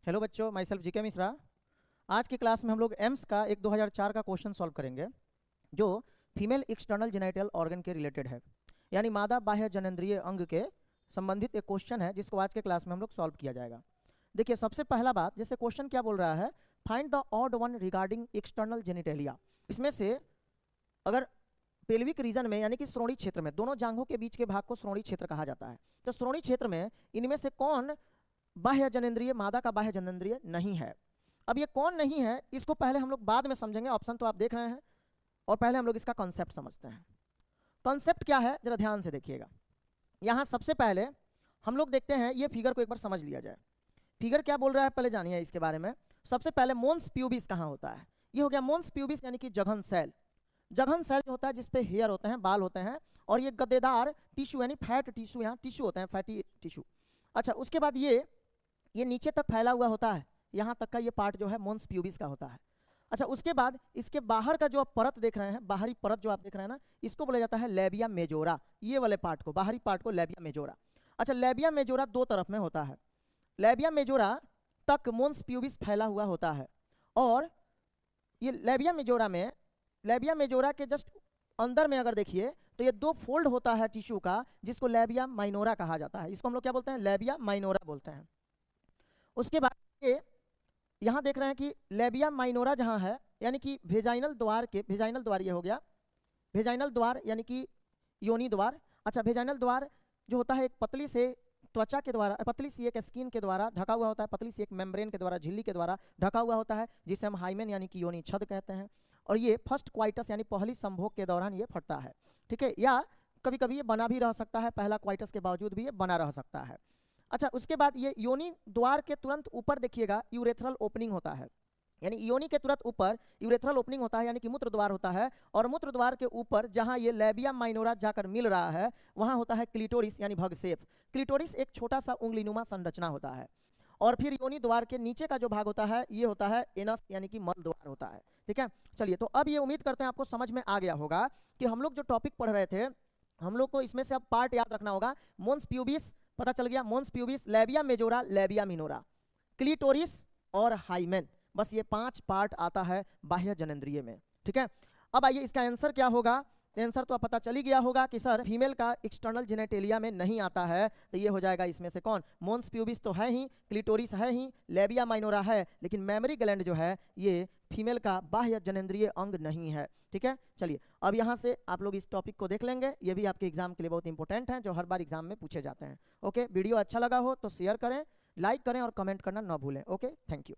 Hello बच्चों, my self GK Mishra. आज की क्लास में हम लोग एम्स का एक 2004 का क्वेश्चन सॉल्व करेंगे जो फीमेल एक्सटर्नल जेनिटल ऑर्गन के रिलेटेड है, यानी मादा बाह्य जननेंद्रिय अंग के संबंधित एक क्वेश्चन है जिसको आज के क्लास में हम लोग सॉल्व किया जाएगा। देखिए, सबसे पहला बात, जैसे क्वेश्चन क्या बोल रहा है, find the odd one regarding external genitalia. इसमें से अगर पेल्विक रीजन में यानी कि श्रोणि क्षेत्र में, दोनों जांघों के बीच के भाग को श्रोणि क्षेत्र कहा जाता है, तो श्रोणि क्षेत्र में इनमें से कौन बाह्य जननेंद्रिय, मादा का बाह्य जननेंद्रिय नहीं है। अब ये कौन नहीं है इसको पहले हम लोग बाद में समझेंगे, ऑप्शन तो आप देख रहे हैं, और पहले हम लोग इसका कॉन्सेप्ट समझते हैं। कॉन्सेप्ट क्या है जरा ध्यान से देखिएगा। यहाँ सबसे पहले हम लोग देखते हैं, ये फिगर को एक बार समझ लिया जाए। फिगर क्या बोल रहा है पहले जानिए इसके बारे में। सबसे पहले मोन्स प्यूबिस कहाँ होता है, ये हो गया मोन्स प्यूबिस यानी कि जघन सेल। जघन सेल जो होता है जिसपे हेयर होते हैं, बाल होते हैं, और ये गद्देदार टिश्यू यानी फैट टिश्यू, यहाँ टिश्यू होते हैं, फैटी टिश्यू। अच्छा, उसके बाद ये नीचे तक फैला हुआ होता है, यहाँ तक का ये पार्ट जो है मोन्स प्यूबिस का होता है। अच्छा, उसके बाद इसके बाहर का जो आप परत देख रहे हैं, बाहरी परत जो आप देख रहे हैं ना, इसको बोला जाता है लेबिया मेजोरा। ये वाले पार्ट को, बाहरी पार्ट को लेबिया मेजोरा। अच्छा, लेबिया मेजोरा दो तरफ में होता है। लेबिया मेजोरा तक मोन्स प्यूबिस फैला हुआ होता है, और ये लेबिया मेजोरा में, लेबिया मेजोरा के जस्ट अंदर में अगर देखिए तो ये दो फोल्ड होता है टिश्यू का, जिसको लेबिया माइनोरा कहा जाता है। इसको हम लोग क्या बोलते हैं, लेबिया माइनोरा बोलते हैं। उसके बाद ये यहाँ देख रहे हैं कि लेबिया माइनोरा जहाँ है, यानी कि भेजाइनल द्वार के, भेजाइनल द्वार ये हो गया, भेजाइनल द्वार यानी कि योनि द्वार। अच्छा, भेजाइनल द्वार जो होता है एक पतली से त्वचा के द्वारा, पतली सी एक स्किन के द्वारा ढका हुआ होता है, पतली सी एक मेम्ब्रेन के द्वारा, झिल्ली के द्वारा ढका हुआ होता है, जिसे हम हाइमेन यानी कि योनि छद कहते हैं। और ये फर्स्ट क्वाइटस यानी पहली संभोग के दौरान ये फटता है, ठीक है, या कभी कभी ये बना भी रह सकता है, पहला क्वाइटस के बावजूद भी ये बना रह सकता है। अच्छा, उसके बाद ये योनि द्वार के तुरंत ऊपर देखिएगा यूरेथ्रल ओपनिंग होता है, यानी योनि के तुरंत ऊपर यूरेथ्रल ओपनिंग होता है, यानी कि मूत्र द्वार होता है, और मूत्र द्वार के ऊपर जहां ये लेबिया माइनोरा जाकर मिल रहा है वहां होता है क्लिटोरिस यानी भगसेफ। क्लिटोरिस एक छोटा सा उंगलीनुमा संरचना होता है। और फिर योनि द्वार के नीचे का जो भाग होता है ये होता है एनस यानी कि मल द्वार होता है, ठीक है। चलिए, तो अब ये उम्मीद करते हैं आपको समझ में आ गया होगा कि हम लोग जो टॉपिक पढ़ रहे थे, हम लोग को इसमें से अब पार्ट याद रखना होगा। मोन्स प्यूबिस पता चल गया, mons pubis, labia majora, labia minora, clitoris और हाइमेन, बस ये 5 पार्ट आता है बाह्य जननेंद्रिय में, ठीक है। अब आइए इसका आंसर क्या होगा। आंसर तो पता चल ही गया होगा कि सर फीमेल का एक्सटर्नल जेनिटेलिया में नहीं आता है, तो ये हो जाएगा इसमें से कौन, मोन्स प्यूबिस तो है ही, क्लिटोरिस है ही, लेबिया माइनोरा है, लेकिन मेमरी ग्लैंड जो है ये फीमेल का बाह्य जननेंद्रिय अंग नहीं है, ठीक है। चलिए, अब यहाँ से आप लोग इस टॉपिक को देख लेंगे, ये भी आपके एग्जाम के लिए बहुत इंपॉर्टेंट है, जो हर बार एग्जाम में पूछे जाते हैं। ओके, वीडियो अच्छा लगा हो तो शेयर करें, लाइक करें और कमेंट करना ना भूलें। Okay, thank you.